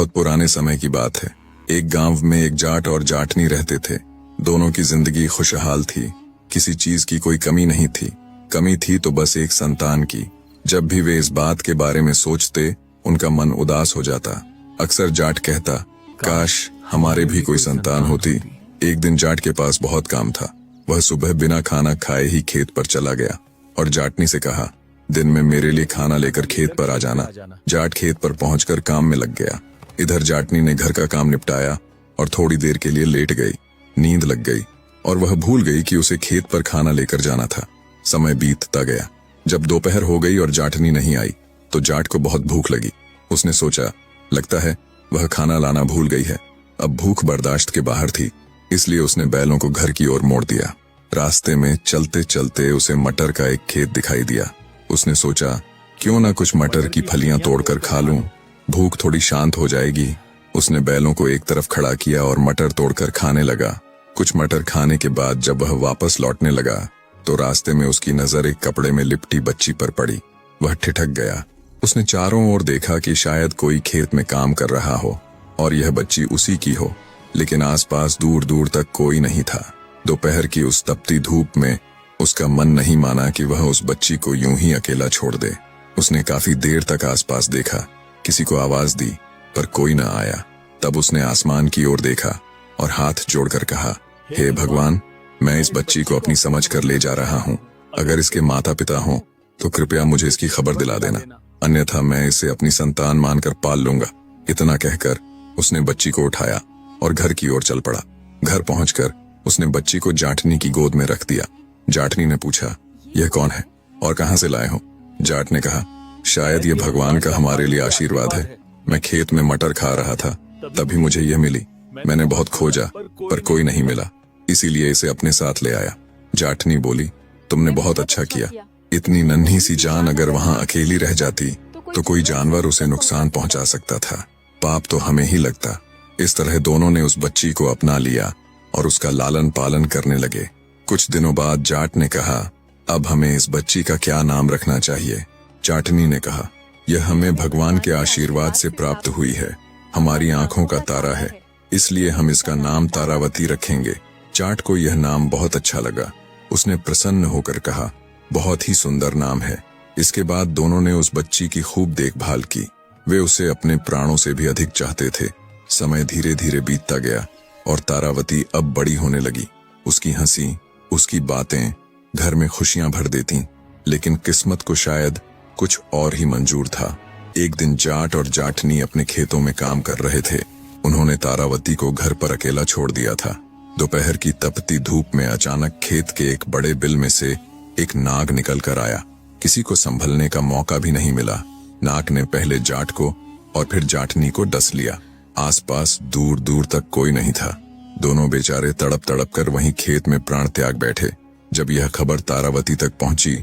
बहुत पुराने समय की बात है। एक गांव में एक जाट और जाटनी रहते थे। दोनों की जिंदगी खुशहाल थी, किसी चीज की कोई कमी नहीं थी। कमी थी तो बस एक संतान की। जब भी वे इस बात के बारे में सोचते, उनका मन उदास हो जाता। अक्सर जाट कहता, काश हमारे भी कोई संतान होती। एक दिन जाट के पास बहुत काम था। वह सुबह बिना खाना खाए ही खेत पर चला गया और जाटनी से कहा, दिन में मेरे लिए खाना लेकर खेत पर आ जाना। जाट खेत पर पहुंचकर काम में लग गया। इधर जाटनी ने घर का काम निपटाया और थोड़ी देर के लिए लेट गई। नींद लग गई और वह भूल गई कि उसे खेत पर खाना लेकर जाना था। समय बीतता गया। जब दोपहर हो गई और जाटनी नहीं आई तो जाट को बहुत भूख लगी। उसने सोचा, लगता है वह खाना लाना भूल गई है। अब भूख बर्दाश्त के बाहर थी, इसलिए उसने बैलों को घर की ओर मोड़ दिया। रास्ते में चलते चलते उसे मटर का एक खेत दिखाई दिया। उसने सोचा, क्यों ना कुछ मटर की फलियां तोड़कर खा लूं, भूख थोड़ी शांत हो जाएगी। उसने बैलों को एक तरफ खड़ा किया और मटर तोड़कर खाने लगा। कुछ मटर खाने के बाद जब वह वापस लौटने लगा तो रास्ते में उसकी नजर एक कपड़े में लिपटी बच्ची पर पड़ी। वह ठिठक गया। उसने चारों ओर देखा कि शायद कोई खेत में काम कर रहा हो और यह बच्ची उसी की हो, लेकिन आसपास दूर दूर तक कोई नहीं था। दोपहर की उस तपती धूप में उसका मन नहीं माना कि वह उस बच्ची को यूं ही अकेला छोड़ दे। उसने काफी देर तक आसपास देखा, किसी को आवाज दी पर कोई न आया। तब उसने आसमान की ओर देखा और हाथ जोड़कर कहा, हे भगवान, मैं इस बच्ची को अपनी समझ कर ले जा रहा हूँ। अगर इसके माता पिता हों तो कृपया मुझे इसकी खबर दिला देना, अन्यथा मैं इसे अपनी संतान मानकर पाल लूंगा। इतना कहकर उसने बच्ची को उठाया और घर की ओर चल पड़ा। घर पहुंचकर उसने बच्ची को जाटनी की गोद में रख दिया। जाटनी ने पूछा, यह कौन है और कहां से लाए हो? जाट ने कहा, शायद ये भगवान का हमारे लिए आशीर्वाद है। मैं खेत में मटर खा रहा था, तभी मुझे यह मिली। मैंने बहुत खोजा पर कोई नहीं मिला, इसीलिए इसे अपने साथ ले आया। जाटनी बोली, तुमने बहुत अच्छा किया। इतनी नन्ही सी जान अगर वहां अकेली रह जाती तो कोई जानवर उसे नुकसान पहुंचा सकता था। पाप तो हमें ही लगता। इस तरह दोनों ने उस बच्ची को अपना लिया और उसका लालन पालन करने लगे। कुछ दिनों बाद जाट ने कहा, अब हमें इस बच्ची का क्या नाम रखना चाहिए? जाटनी ने कहा, यह हमें भगवान के आशीर्वाद से प्राप्त हुई है। हमारी आंखों का तारा है, इसलिए हम इसका नाम तारावती रखेंगे। जाट को यह नाम बहुत अच्छा लगा। उसने प्रसन्न होकर कहा, बहुत ही सुंदर नाम है। इसके बाद दोनों ने उस बच्ची की खूब देखभाल की। वे उसे अपने प्राणों से भी अधिक चाहते थे। समय धीरे धीरे बीतता गया और तारावती अब बड़ी होने लगी। उसकी हंसी, उसकी बातें घर में खुशियां भर देती, लेकिन किस्मत को शायद कुछ और ही मंजूर था। एक दिन जाट और जाटनी अपने खेतों में काम कर रहे थे। उन्होंने तारावती को घर पर अकेला छोड़ दिया था। दोपहर की तपती धूप में अचानक खेत के एक बड़े बिल में से एक नाग निकल कर आया। किसी को संभलने का मौका भी नहीं मिला। नाग ने पहले जाट को और फिर जाटनी को डस लिया। आसपास दूर दूर तक कोई नहीं था। दोनों बेचारे तड़प तड़प कर वहीं खेत में प्राण त्याग बैठे। जब यह खबर तारावती तक पहुंची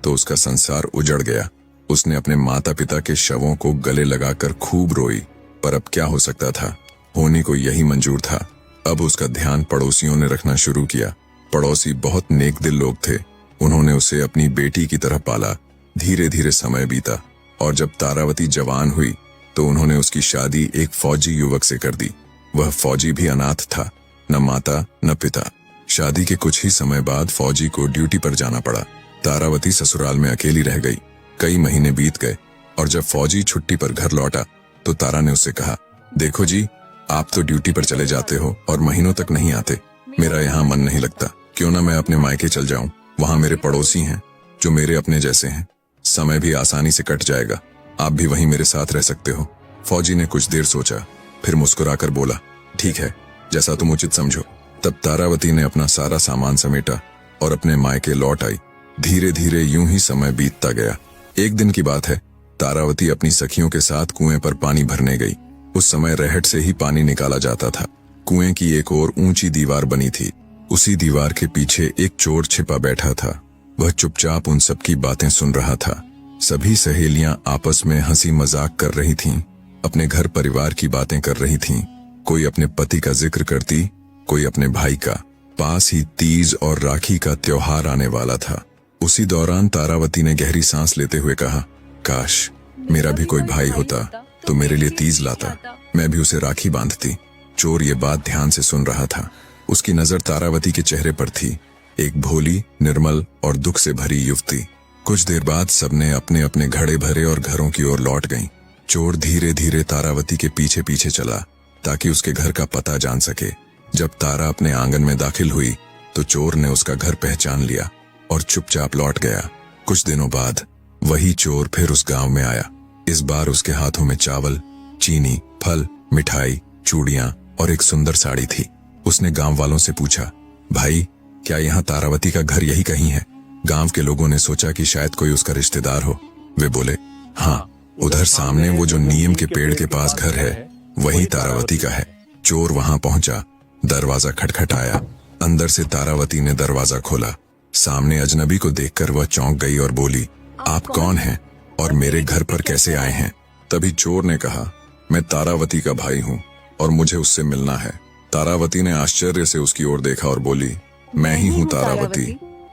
तो उसका संसार उजड़ गया। उसने अपने माता पिता के शवों को गले लगाकर खूब रोई, पर अब क्या हो सकता था? होने को यही मंजूर था। अब उसका ध्यान पड़ोसियों ने रखना शुरू किया। पड़ोसी बहुत नेक दिल लोग थे। उन्होंने उसे अपनी बेटी की तरह पाला। धीरे धीरे समय बीता और जब तारावती जवान हुई तो उन्होंने उसकी शादी एक फौजी युवक से कर दी। वह फौजी भी अनाथ था, न माता न पिता। शादी के कुछ ही समय बाद फौजी को ड्यूटी पर जाना पड़ा। तारावती ससुराल में अकेली रह गई। कई महीने बीत गए और जब फौजी छुट्टी पर घर लौटा तो तारा ने उससे कहा, देखो जी, आप तो ड्यूटी पर चले जाते हो और महीनों तक नहीं आते। मेरा यहाँ मन नहीं लगता। क्यों ना मैं अपने मायके चल जाऊं? वहां मेरे पड़ोसी हैं जो मेरे अपने जैसे हैं। समय भी आसानी से कट जाएगा। आप भी वहीं मेरे साथ रह सकते हो। फौजी ने कुछ देर सोचा, फिर मुस्कुराकर बोला, ठीक है, जैसा तुम उचित समझो। तब तारावती ने अपना सारा सामान समेटा और अपने मायके लौट आई। धीरे धीरे यूं ही समय बीतता गया। एक दिन की बात है, तारावती अपनी सखियों के साथ कुएं पर पानी भरने गई। उस समय रहट से ही पानी निकाला जाता था। कुएं की एक ओर ऊंची दीवार बनी थी। उसी दीवार के पीछे एक चोर छिपा बैठा था। वह चुपचाप उन सबकी बातें सुन रहा था। सभी सहेलियां आपस में हंसी मजाक कर रही थीं, अपने घर परिवार की बातें कर रही थीं। कोई अपने पति का जिक्र करती, कोई अपने भाई का। पास ही तीज और राखी का त्योहार आने वाला था। उसी दौरान तारावती ने गहरी सांस लेते हुए कहा, काश मेरा भी कोई भाई होता तो मेरे लिए तीज लाता। मैं भी उसे राखी बांधती। चोर ये बात ध्यान से सुन रहा था। उसकी नजर तारावती के चेहरे पर थी, एक भोली, निर्मल और दुख से भरी युवती। कुछ देर बाद सबने अपने अपने घड़े भरे और घरों की ओर लौट गईं। चोर धीरे धीरे तारावती के पीछे पीछे चला ताकि उसके घर का पता जान सके। जब तारा अपने आंगन में दाखिल हुई तो चोर ने उसका घर पहचान लिया और चुपचाप लौट गया। कुछ दिनों बाद वही चोर फिर उस गांव में आया। इस बार उसके हाथों में चावल, चीनी, फल, मिठाई, चूड़ियां और एक सुंदर साड़ी थी। उसने गांव वालों से पूछा, भाई क्या यहाँ तारावती का घर यही कहीं है? गांव के लोगों ने सोचा कि शायद कोई उसका रिश्तेदार हो। वे बोले, हाँ, उधर सामने वो जो नीम के पेड़ के पास घर है वही तारावती का है। चोर वहां पहुंचा, दरवाजा खटखटाया। अंदर से तारावती ने दरवाजा खोला। सामने अजनबी को देखकर वह चौंक गई और बोली, आप कौन हैं और मेरे घर पर कैसे आए हैं? तभी चोर ने कहा, मैं तारावती का भाई हूँ और मुझे उससे मिलना है। तारावती ने आश्चर्य से उसकी ओर देखा और बोली, मैं ही हूँ तारावती,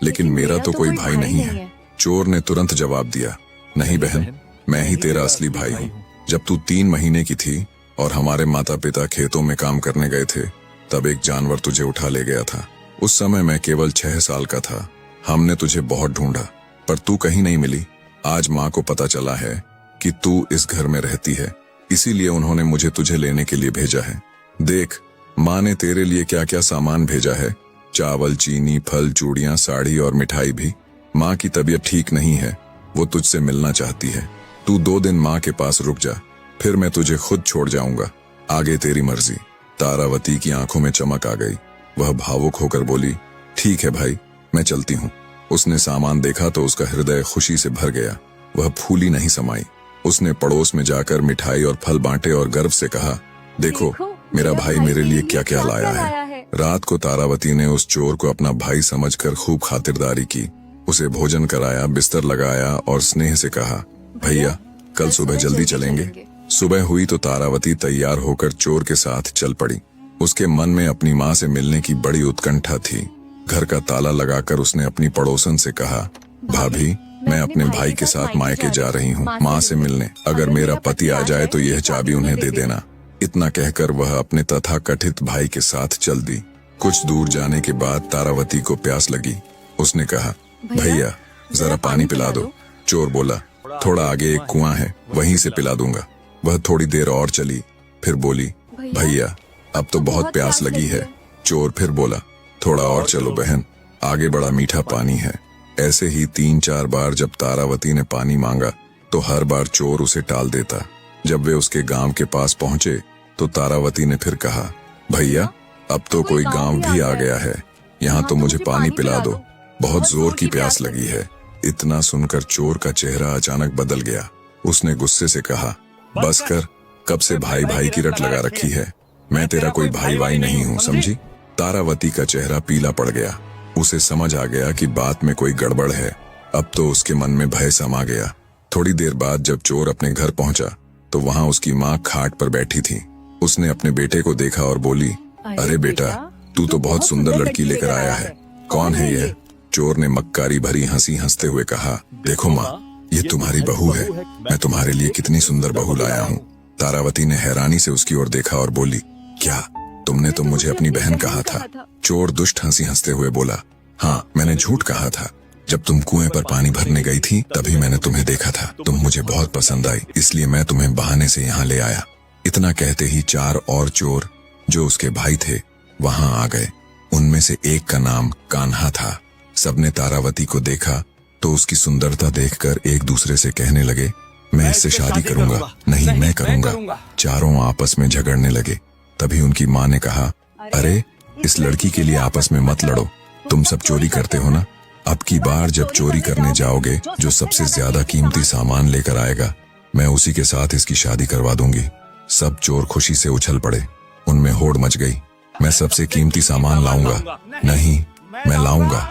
लेकिन मेरा तो कोई भाई नहीं है। चोर ने तुरंत जवाब दिया, नहीं बहन, मैं ही तेरा असली भाई हूँ। जब तू 3 महीने की थी और हमारे माता पिता खेतों में काम करने गए थे, तब एक जानवर तुझे उठा ले गया था। उस समय मैं केवल 6 साल का था। हमने तुझे बहुत ढूंढा पर तू कहीं नहीं मिली। आज माँ को पता चला है कि तू इस घर में रहती है, इसीलिए उन्होंने मुझे तुझे लेने के लिए भेजा है। देख, माँ ने तेरे लिए क्या क्या सामान भेजा है, चावल, चीनी, फल, चूड़ियां, साड़ी और मिठाई भी। माँ की तबीयत ठीक नहीं है, वो तुझसे मिलना चाहती है। तू 2 दिन माँ के पास रुक जा, फिर मैं तुझे खुद छोड़ जाऊंगा। आगे तेरी मर्जी। तारावती की आंखों में चमक आ गई। वह भावुक होकर बोली, ठीक है भाई, मैं चलती हूँ। उसने सामान देखा तो उसका हृदय खुशी से भर गया। वह फूली नहीं समाई। उसने पड़ोस में जाकर मिठाई और फल बांटे और गर्व से कहा, देखो मेरा भाई मेरे लिए क्या क्या लाया है। रात को तारावती ने उस चोर को अपना भाई समझकर खूब खातिरदारी की। उसे भोजन कराया, बिस्तर लगाया और स्नेह से कहा, भैया कल सुबह जल्दी चलेंगे। सुबह हुई तो तारावती तैयार होकर चोर के साथ चल पड़ी। उसके मन में अपनी माँ से मिलने की बड़ी उत्कंठा थी। घर का ताला लगाकर उसने अपनी पड़ोसन से कहा, भाभी मैं अपने भाई के साथ मायके जा रही हूँ माँ से मिलने। अगर मेरा पति आ जाए तो यह चाबी उन्हें दे देना। इतना कहकर वह अपने तथाकथित भाई के साथ चल दी। कुछ दूर जाने के बाद तारावती को प्यास लगी। उसने कहा, भैया जरा पानी पिला दो। चोर बोला, थोड़ा आगे एक कुआं है, वहीं से पिला दूंगा। वह थोड़ी देर और चली, फिर बोली, भैया अब तो बहुत प्यास लगी है। चोर फिर बोला, थोड़ा और चलो बहन, आगे बड़ा मीठा पानी है। ऐसे ही 3-4 बार जब तारावती ने पानी मांगा तो हर बार चोर उसे टाल देता। जब वे उसके गांव के पास पहुंचे तो तारावती ने फिर कहा, भैया अब तो कोई गांव भी आ गया है, यहाँ तो मुझे पानी पिला दो, बहुत जोर की प्यास लगी है। इतना सुनकर चोर का चेहरा अचानक बदल गया। उसने गुस्से से कहा, बस कर, कब से भाई भाई की रट लगा रखी है। मैं तेरा कोई भाई वाई नहीं हूँ, समझी? तारावती का चेहरा पीला पड़ गया। उसे समझ आ गया कि बात में कोई गड़बड़ है। अब तो उसके मन में भय समा गया। थोड़ी देर बाद जब चोर अपने घर पहुंचा तो वहां उसकी माँ खाट पर बैठी थी। उसने अपने बेटे को देखा और बोली, अरे बेटा, तू तो बहुत सुंदर लड़की लेकर आया है, कौन है यह? चोर ने मक्कारी भरी हंसी हंसते हुए कहा, देखो माँ, ये तुम्हारी बहू है। मैं तुम्हारे लिए कितनी सुंदर बहू लाया हूँ। तारावती ने हैरानी से उसकी ओर देखा और बोली, क्या तुमने तो मुझे अपनी बहन कहा था? चोर दुष्ट हंसी हंसते हुए बोला, हाँ मैंने झूठ कहा था। जब तुम कुएं पर पानी भरने गई थी तभी मैंने तुम्हें देखा था। तुम मुझे बहुत पसंद आई, इसलिए मैं तुम्हें बहाने से यहाँ ले आया। इतना कहते ही 4 और चोर जो उसके भाई थे वहां आ गए। उनमें से एक का नाम कान्हा था। सबने तारावती को देखा तो उसकी सुंदरता देखकर एक दूसरे से कहने लगे, मैं इससे शादी करूंगा। नहीं, मैं करूंगा। चारों आपस में झगड़ने लगे। तभी उनकी माँ ने कहा, अरे इस लड़की के लिए आपस में मत लड़ो, तुम सब चोरी करते हो ना। अब की बार जब चोरी करने जाओगे, जो सबसे ज्यादा कीमती सामान लेकर आएगा, मैं उसी के साथ इसकी शादी करवा दूंगी। सब चोर खुशी से उछल पड़े। उनमें होड़ मच गई, मैं सबसे कीमती सामान लाऊंगा। नहीं, मैं लाऊंगा।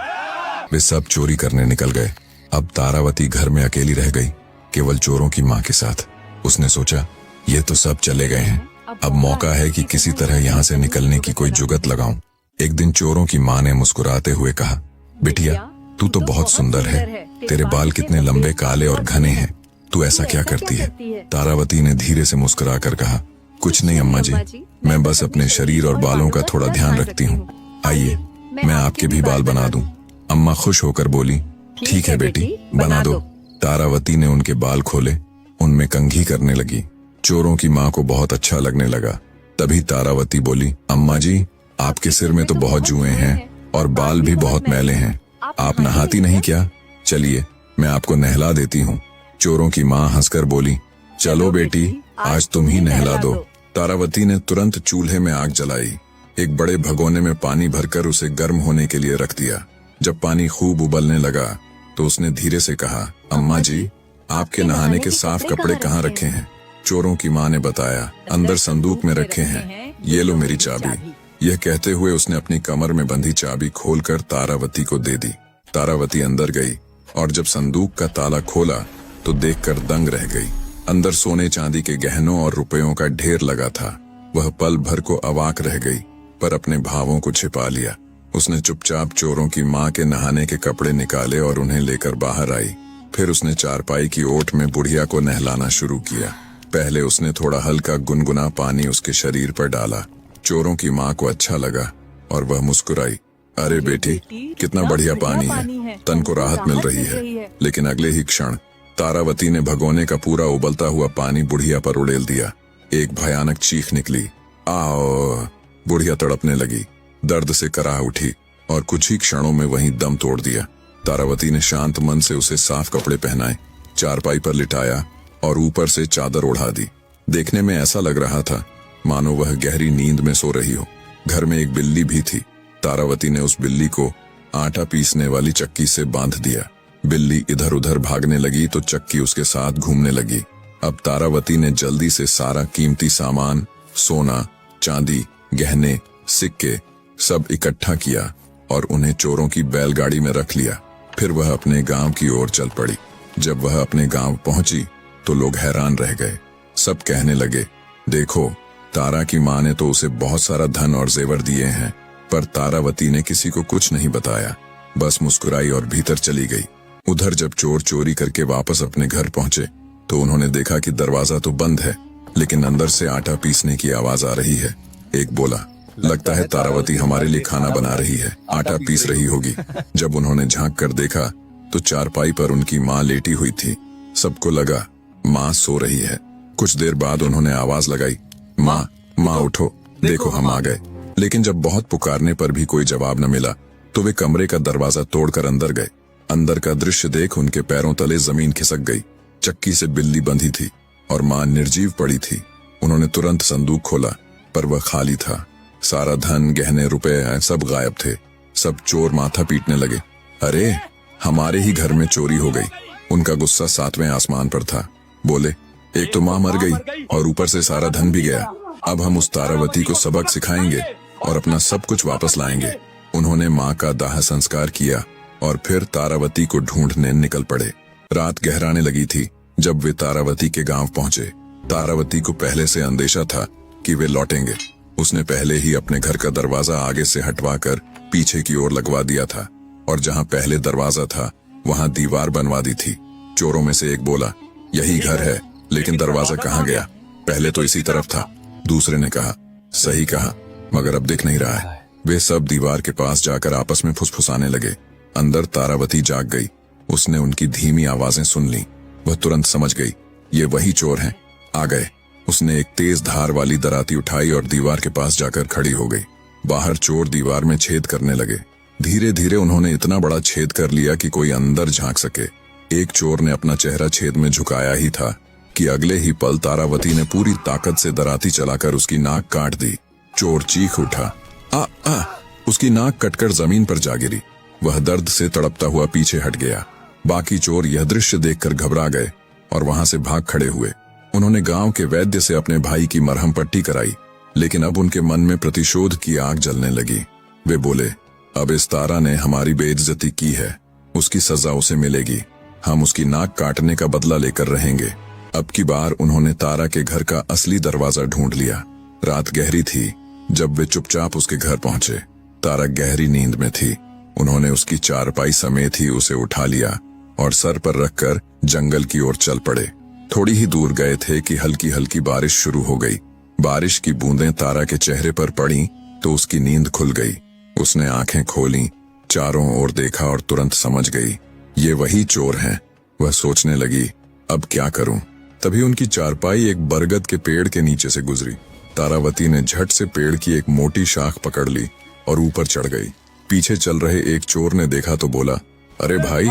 वे सब चोरी करने निकल गए। अब तारावती घर में अकेली रह गई, केवल चोरों की माँ के साथ। उसने सोचा, ये तो सब चले गए हैं, अब मौका है कि किसी तरह यहाँ से निकलने की कोई जुगत लगाऊं। एक दिन चोरों की माँ ने मुस्कुराते हुए कहा, बिटिया तू तो बहुत सुंदर है, तेरे बाल कितने लंबे, काले और घने हैं, तू ऐसा क्या करती है? तारावती ने धीरे से मुस्कुरा कर कहा, कुछ नहीं अम्मा जी, मैं बस अपने शरीर और बालों का थोड़ा ध्यान रखती हूँ। आइए मैं आपके भी बाल बना दूं। अम्मा खुश होकर बोली, ठीक है बेटी, बना दो। तारावती ने उनके बाल खोले, उनमें कंघी करने लगी। चोरों की माँ को बहुत अच्छा लगने लगा। तभी तारावती बोली, अम्मा जी, आपके सिर में तो बहुत जुएं हैं और बाल भी बहुत मैले हैं, आप नहाती नहीं क्या? चलिए मैं आपको नहला देती हूँ। चोरों की माँ हंसकर बोली, चलो बेटी, आज तुम ही नहला दो। तारावती ने तुरंत चूल्हे में आग जलाई। एक बड़े भगोने में पानी भरकर उसे गर्म होने के लिए रख दिया। जब पानी खूब उबलने लगा तो उसने धीरे से कहा, अम्मा जी, आपके नहाने के साफ कपड़े कहाँ रखे हैं? चोरों की माँ ने बताया, अंदर संदूक में रखे हैं, ये लो मेरी चाबी। यह कहते हुए उसने अपनी कमर में बंधी चाबी खोलकर तारावती को दे दी। तारावती अंदर गई और जब संदूक का ताला खोला तो देखकर दंग रह गई। अंदर सोने चांदी के गहनों और रुपयों का ढेर लगा था। वह पल भर को अवाक रह गई, पर अपने भावों को छिपा लिया। उसने चुपचाप चोरों की माँ के नहाने के कपड़े निकाले और उन्हें लेकर बाहर आई। फिर उसने चारपाई की ओट में बुढ़िया को नहलाना शुरू किया। पहले उसने थोड़ा हल्का गुनगुना पानी उसके शरीर पर डाला। चोरों की माँ को अच्छा लगा और वह मुस्कुराई, अरे बेटी, कितना बढ़िया पानी है, तन को राहत मिल रही है। लेकिन अगले ही क्षण तारावती ने भगोने का पूरा उबलता हुआ पानी बुढ़िया पर उड़ेल दिया। एक भयानक चीख निकली, आओ! बुढ़िया तड़पने लगी, दर्द से कराह उठी और कुछ ही क्षणों में वहीं दम तोड़ दिया। तारावती ने शांत मन से उसे साफ कपड़े पहनाए, चारपाई पर लिटाया और ऊपर से चादर ओढ़ा दी। देखने में ऐसा लग रहा था मानो वह गहरी नींद में सो रही हो। घर में एक बिल्ली भी थी। तारावती ने उस बिल्ली को आटा पीसने वाली चक्की से बांध दिया। बिल्ली इधर उधर भागने लगी तो चक्की उसके साथ घूमने लगी। अब तारावती ने जल्दी से सारा कीमती सामान, सोना, चांदी, गहने, सिक्के सब इकट्ठा किया और उन्हें चोरों की बैलगाड़ी में रख लिया। फिर वह अपने गांव की ओर चल पड़ी। जब वह अपने गांव पहुंची तो लोग हैरान रह गए। सब कहने लगे, देखो, तारा की माँ ने तो उसे बहुत सारा धन और जेवर दिए हैं, पर तारावती ने किसी को कुछ नहीं बताया, बस मुस्कुराई और भीतर चली गई। उधर जब चोर चोरी करके वापस अपने घर पहुंचे तो उन्होंने देखा कि दरवाजा तो बंद है, लेकिन अंदर से आटा पीसने की आवाज आ रही है। एक बोला, लगता है तारावती हमारे लिए खाना बना रही है, आटा पीस रही होगी। जब उन्होंने झांक कर देखा तो चारपाई पर उनकी माँ लेटी हुई थी। सबको लगा माँ सो रही है। कुछ देर बाद उन्होंने आवाज लगाई, माँ, माँ उठो, देखो हम आ गए। लेकिन जब बहुत पुकारने पर भी कोई जवाब न मिला तो वे कमरे का दरवाजा तोड़कर अंदर गए। अंदर का दृश्य देख उनके पैरों तले जमीन खिसक गई। चक्की से बिल्ली बंधी थी और माँ निर्जीव पड़ी थी। उन्होंने तुरंत संदूक खोला, पर वह खाली था। सारा धन, गहने, रुपए सब गायब थे। सब चोर माथा पीटने लगे, अरे, हमारे ही घर में चोरी हो गई। उनका गुस्सा 7वें आसमान पर था। बोले, एक तो माँ मर गई और ऊपर से सारा धन भी गया। अब हम उस तारावती को सबक सिखाएंगे और अपना सब कुछ वापस लाएंगे। उन्होंने माँ का दाह संस्कार किया और फिर तारावती को ढूंढने निकल पड़े। रात गहराने लगी थी जब वे तारावती के गांव पहुंचे। तारावती को पहले से अंदेशा था कि वे लौटेंगे। उसने पहले ही अपने घर का दरवाजा आगे से हटवाकर पीछे की ओर लगवा दिया था और जहां पहले दरवाजा था वहां दीवार बनवा दी थी। चोरों में से एक बोला, यही घर है, लेकिन दरवाजा कहाँ गया? पहले तो इसी तरफ था। दूसरे ने कहा, सही कहा, मगर अब दिख नहीं रहा है। वे सब दीवार के पास जाकर आपस में फुसफुसाने लगे। अंदर तारावती जाग गई। उसने उनकी धीमी आवाजें सुन ली। वह तुरंत समझ गई, ये वही चोर हैं, आ गए। उसने एक तेज धार वाली दराती उठाई और दीवार के पास जाकर खड़ी हो गई। बाहर चोर दीवार में छेद करने लगे। धीरे धीरे उन्होंने इतना बड़ा छेद कर लिया कि कोई अंदर झांक सके। एक चोर ने अपना चेहरा छेद में झुकाया ही था कि अगले ही पल तारावती ने पूरी ताकत से दराती चलाकर उसकी नाक काट दी। चोर चीख उठा, आ आ! उसकी नाक कटकर जमीन पर जा गिरी। वह दर्द से तड़पता हुआ पीछे हट गया। बाकी चोर यह दृश्य देखकर घबरा गए और वहां से भाग खड़े हुए। उन्होंने गांव के वैद्य से अपने भाई की मरहम पट्टी कराई, लेकिन अब उनके मन में प्रतिशोध की आग जलने लगी। वे बोले, अब इस तारा ने हमारी बेइज्जती की है, उसकी सजा उसे मिलेगी। हम उसकी नाक काटने का बदला लेकर रहेंगे। अब की बार उन्होंने तारा के घर का असली दरवाजा ढूंढ लिया। रात गहरी थी जब वे चुपचाप उसके घर पहुंचे। तारा गहरी नींद में थी। उन्होंने उसकी चारपाई समेत ही उसे उठा लिया और सर पर रखकर जंगल की ओर चल पड़े। थोड़ी ही दूर गए थे कि हल्की हल्की बारिश शुरू हो गई। बारिश की बूंदें तारा के चेहरे पर पड़ी तो उसकी नींद खुल गई। उसने आंखें खोलीं, चारों ओर देखा और तुरंत समझ गई ये वही चोर हैं। वह सोचने लगी अब क्या करूं। तभी उनकी चारपाई एक बरगद के पेड़ के नीचे से गुजरी। तारावती ने झट से पेड़ की एक मोटी शाख पकड़ ली और ऊपर चढ़ गई। पीछे चल रहे एक चोर ने देखा तो बोला, अरे भाई,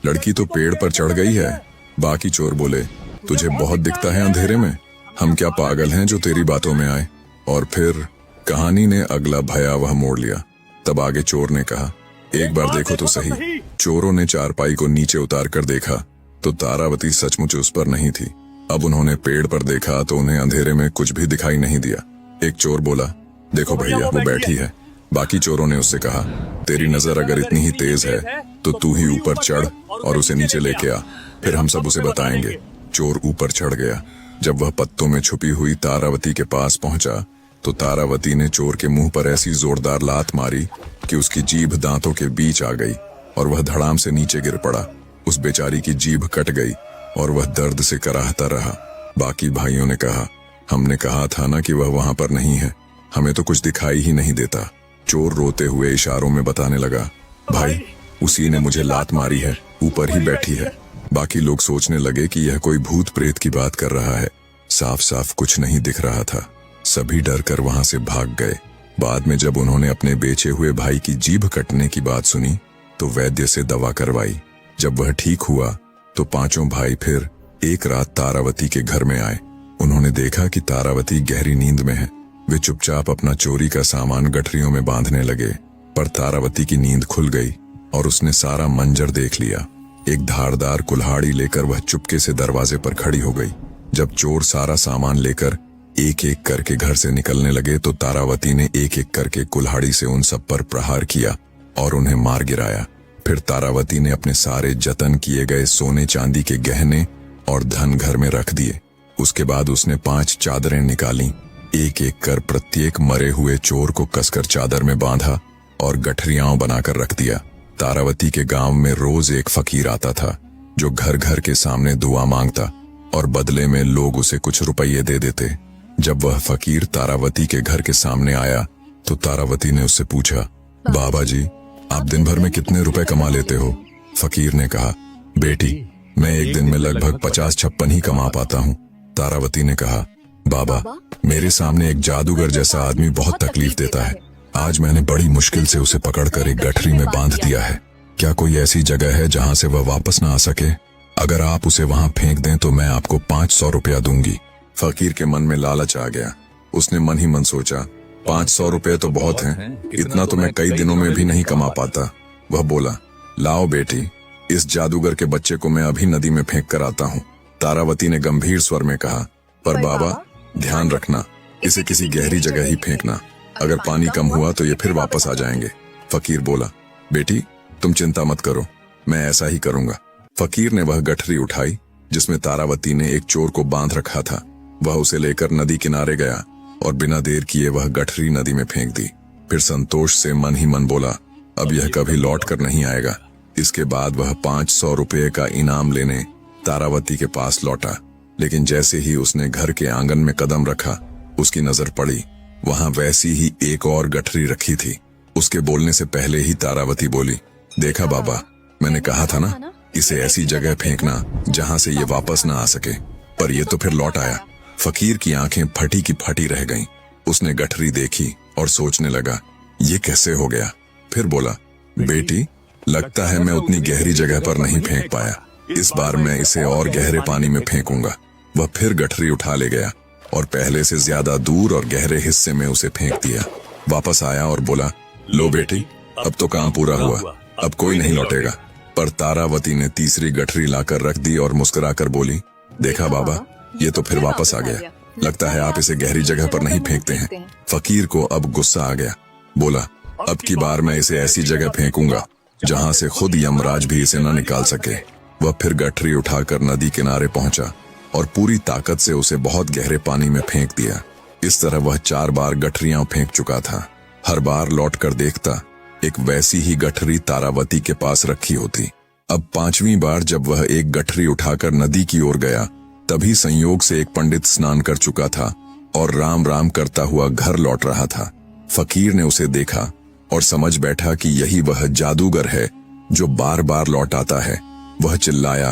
लड़की तो पेड़ पर चढ़ गई है। बाकी चोर बोले, तुझे बहुत दिखता है अंधेरे में, हम क्या पागल हैं जो तेरी बातों में आए। और फिर कहानी ने अगला भयावह मोड़ लिया। तब आगे चोर ने कहा, एक बार देखो तो सही। चोरों ने चारपाई को नीचे उतार कर देखा तो तारावती सचमुच उस पर नहीं थी। अब उन्होंने पेड़ पर देखा तो उन्हें अंधेरे में कुछ भी दिखाई नहीं दिया। एक चोर बोला, देखो भैया, वो बैठी है। बाकी चोरों ने उससे कहा, तेरी नजर अगर इतनी ही तेज है तो तू ही ऊपर चढ़ और उसे नीचे लेके आ, फिर हम सब उसे बताएंगे। चोर ऊपर चढ़ गया। जब वह पत्तों में छुपी हुई तारावती के पास पहुंचा तो तारावती ने चोर के मुंह पर ऐसी जोरदार लात मारी कि उसकी जीभ दांतों के बीच आ गई और वह धड़ाम से नीचे गिर पड़ा। उस बेचारी की जीभ कट गई और वह दर्द से कराहता रहा। बाकी भाइयों ने कहा, हमने कहा था ना कि वह वहां पर नहीं है, हमें तो कुछ दिखाई ही नहीं देता। चोर रोते हुए इशारों में बताने लगा, भाई, उसी ने मुझे लात मारी है, ऊपर ही बैठी है। बाकी लोग सोचने लगे कि यह कोई भूत प्रेत की बात कर रहा है। साफ साफ कुछ नहीं दिख रहा था। सभी डर कर वहां से भाग गए। बाद में जब उन्होंने अपने बेचे हुए भाई की जीभ कटने की बात सुनी तो वैद्य से दवा करवाई। जब वह ठीक हुआ तो पांचों भाई फिर एक रात तारावती के घर में आए। उन्होंने देखा कि तारावती गहरी नींद में है। वे चुपचाप अपना चोरी का सामान गठरियों में बांधने लगे, पर तारावती की नींद खुल गई और उसने सारा मंजर देख लिया। एक धारदार कुल्हाड़ी लेकर वह चुपके से दरवाजे पर खड़ी हो गई। जब चोर सारा सामान लेकर एक एक करके घर से निकलने लगे तो तारावती ने एक एक करके कुल्हाड़ी से उन सब पर प्रहार किया और उन्हें मार गिराया। फिर तारावती ने अपने सारे जतन किए गए सोने चांदी के गहने और धन घर में रख दिए। उसके बाद उसने 5 चादरें निकाली। एक एक कर प्रत्येक मरे हुए चोर को कसकर चादर में बांधा और गठरियां बनाकर रख दिया। तारावती के गांव में रोज एक फकीर आता था जो घर घर के सामने दुआ मांगता और बदले में लोग उसे कुछ रुपये दे देते। जब वह फकीर तारावती के घर के सामने आया तो तारावती ने उससे पूछा, बाबा जी, आप दिन भर में कितने रुपए कमा लेते हो? फकीर ने कहा, बेटी, मैं एक दिन में लगभग 50-56 ही कमा पाता हूँ। तारावती ने कहा, बाबा, मेरे सामने एक जादूगर जैसा आदमी बहुत तकलीफ देता है। आज मैंने बड़ी मुश्किल से उसे पकड़कर एक गठरी में बांध दिया है। क्या कोई ऐसी जगह है जहाँ से वह वापस ना आ सके? अगर आप उसे वहाँ फेंक दें तो मैं आपको 500 रुपया दूंगी। फकीर के मन में लालच आ गया। उसने मन ही मन सोचा, 500 रुपये तो बहुत हैं, इतना तो मैं कई दिनों में भी नहीं कमा पाता। वह बोला, लाओ बेटी, इस जादूगर के बच्चे को मैं अभी नदी में फेंक कर आता हूँ। तारावती ने गंभीर स्वर में कहा, पर बाबा, ध्यान रखना, इसे किसी गहरी जगह ही फेंकना। अगर पानी कम हुआ तो ये फिर वापस आ जाएंगे। फकीर बोला, बेटी, तुम चिंता मत करो, मैं ऐसा ही करूंगा। फकीर ने वह गठरी उठाई जिसमें तारावती ने एक चोर को बांध रखा था। वह उसे लेकर नदी किनारे गया और बिना देर किए वह गठरी नदी में फेंक दी। फिर संतोष से मन ही मन बोला, अब यह कभी लौट कर नहीं आएगा। इसके बाद वह 500 रुपये का इनाम लेने तारावती के पास लौटा। लेकिन जैसे ही उसने घर के आंगन में कदम रखा, उसकी नजर पड़ी, वहां वैसी ही एक और गठरी रखी थी। उसके बोलने से पहले ही तारावती बोली, देखा बाबा, मैंने कहा था ना, इसे ऐसी जगह फेंकना जहां से ये वापस ना आ सके। पर ये तो फिर लौट आया। फकीर की आंखें फटी की फटी रह गईं। उसने गठरी देखी और सोचने लगा, ये कैसे हो गया। फिर बोला, बेटी, लगता है मैं उतनी गहरी जगह पर नहीं फेंक पाया। इस बार मैं इसे और गहरे पानी में फेंकूंगा। वह फिर गठरी उठा ले गया और पहले से ज्यादा दूर और गहरे हिस्से में उसे फेंक दिया। वापस आया और बोला, लो बेटी, अब तो काम पूरा हुआ, अब कोई नहीं लौटेगा। पर तारावती ने तीसरी गठरी लाकर रख दी और मुस्कुराकर बोली, देखा बाबा, ये तो फिर वापस आ गया। लगता है आप इसे गहरी जगह पर नहीं फेंकते हैं। फकीर को अब गुस्सा आ गया। बोला, अब की बार मैं इसे ऐसी जगह फेंकूंगा जहां से खुद यमराज भी इसे न निकाल सके। वह फिर गठरी उठाकर नदी किनारे पहुंचा और पूरी ताकत से उसे बहुत गहरे पानी में फेंक दिया। इस तरह वह 4 बार गठरियां फेंक चुका था। हर बार लौट कर देखता, एक वैसी ही गठरी तारावती के पास रखी होती। अब 5वीं बार जब वह एक गठरी उठाकर नदी की ओर गया, तभी संयोग से एक पंडित स्नान कर चुका था और राम राम करता हुआ घर लौट रहा था। फकीर ने उसे देखा और समझ बैठा कि यही वह जादूगर है जो बार बार लौट आता है। वह चिल्लाया,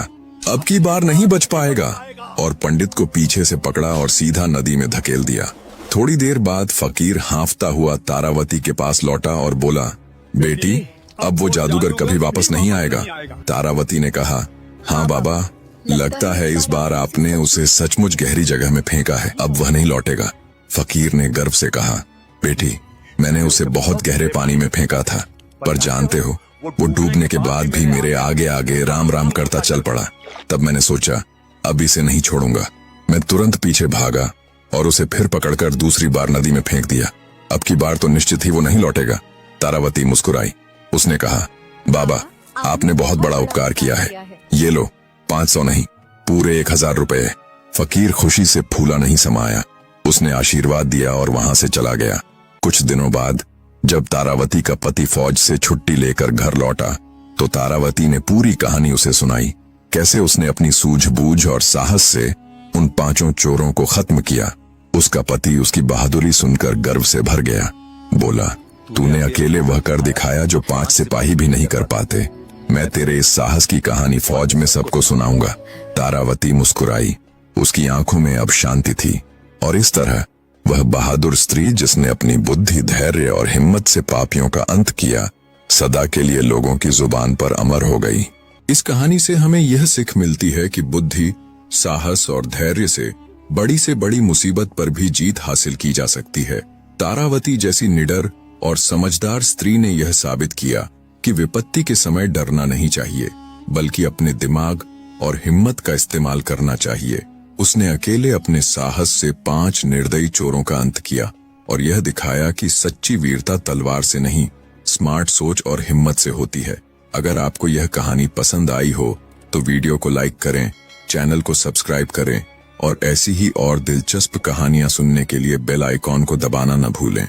अब की बार नहीं बच पाएगा, और पंडित को पीछे से पकड़ा और सीधा नदी में धकेल दिया। थोड़ी देर बाद फकीर हांफता हुआ तारावती के पास लौटा और बोला, बेटी, अब वो जादूगर कभी वापस नहीं आएगा। तारावती ने कहा, हाँ बाबा, लगता है इस बार आपने उसे सचमुच गहरी जगह में फेंका है, अब वह नहीं लौटेगा। फकीर ने गर्व से कहा, बेटी, मैंने उसे बहुत गहरे पानी में फेंका था, पर जानते हो, वो डूबने के बाद भी मेरे आगे आगे राम राम करता चल पड़ा। तब मैंने सोचा, अब इसे नहीं छोड़ूंगा। मैं तुरंत पीछे भागा और उसे फिर पकड़कर दूसरी बार नदी में फेंक दिया। अब की बार तो निश्चित ही वो नहीं लौटेगा। तारावती मुस्कुराई। उसने कहा, बाबा, आपने बहुत बड़ा उपकार किया है। ये लो, 500 नहीं, पूरे 1000 रुपए। फकीर खुशी से फूला नहीं समाया। उसने आशीर्वाद दिया और वहां से चला गया। कुछ दिनों बाद जब तारावती का पति फौज से छुट्टी लेकर घर लौटा तो तारावती ने पूरी कहानी उसे सुनाई, कैसे उसने अपनी सूझबूझ और साहस से उन 5 चोरों को खत्म किया। उसका पति उसकी बहादुरी सुनकर गर्व से भर गया। बोला, तूने अकेले वह कर दिखाया जो 5 सिपाही भी नहीं कर पाते। मैं तेरे इस साहस की कहानी फौज में सबको सुनाऊंगा। तारावती मुस्कुराई। उसकी आंखों में अब शांति थी और इस तरह वह बहादुर स्त्री जिसने अपनी बुद्धि, धैर्य और हिम्मत से पापियों का अंत किया, सदा के लिए लोगों की जुबान पर अमर हो गई। इस कहानी से हमें यह सीख मिलती है कि बुद्धि, साहस और धैर्य से बड़ी मुसीबत पर भी जीत हासिल की जा सकती है। तारावती जैसी निडर और समझदार स्त्री ने यह साबित किया कि विपत्ति के समय डरना नहीं चाहिए, बल्कि अपने दिमाग और हिम्मत का इस्तेमाल करना चाहिए। उसने अकेले अपने साहस से 5 निर्दयी चोरों का अंत किया और यह दिखाया कि सच्ची वीरता तलवार से नहीं, स्मार्ट सोच और हिम्मत से होती है। अगर आपको यह कहानी पसंद आई हो तो वीडियो को लाइक करें, चैनल को सब्सक्राइब करें और ऐसी ही और दिलचस्प कहानियां सुनने के लिए बेल आइकॉन को दबाना न भूलें।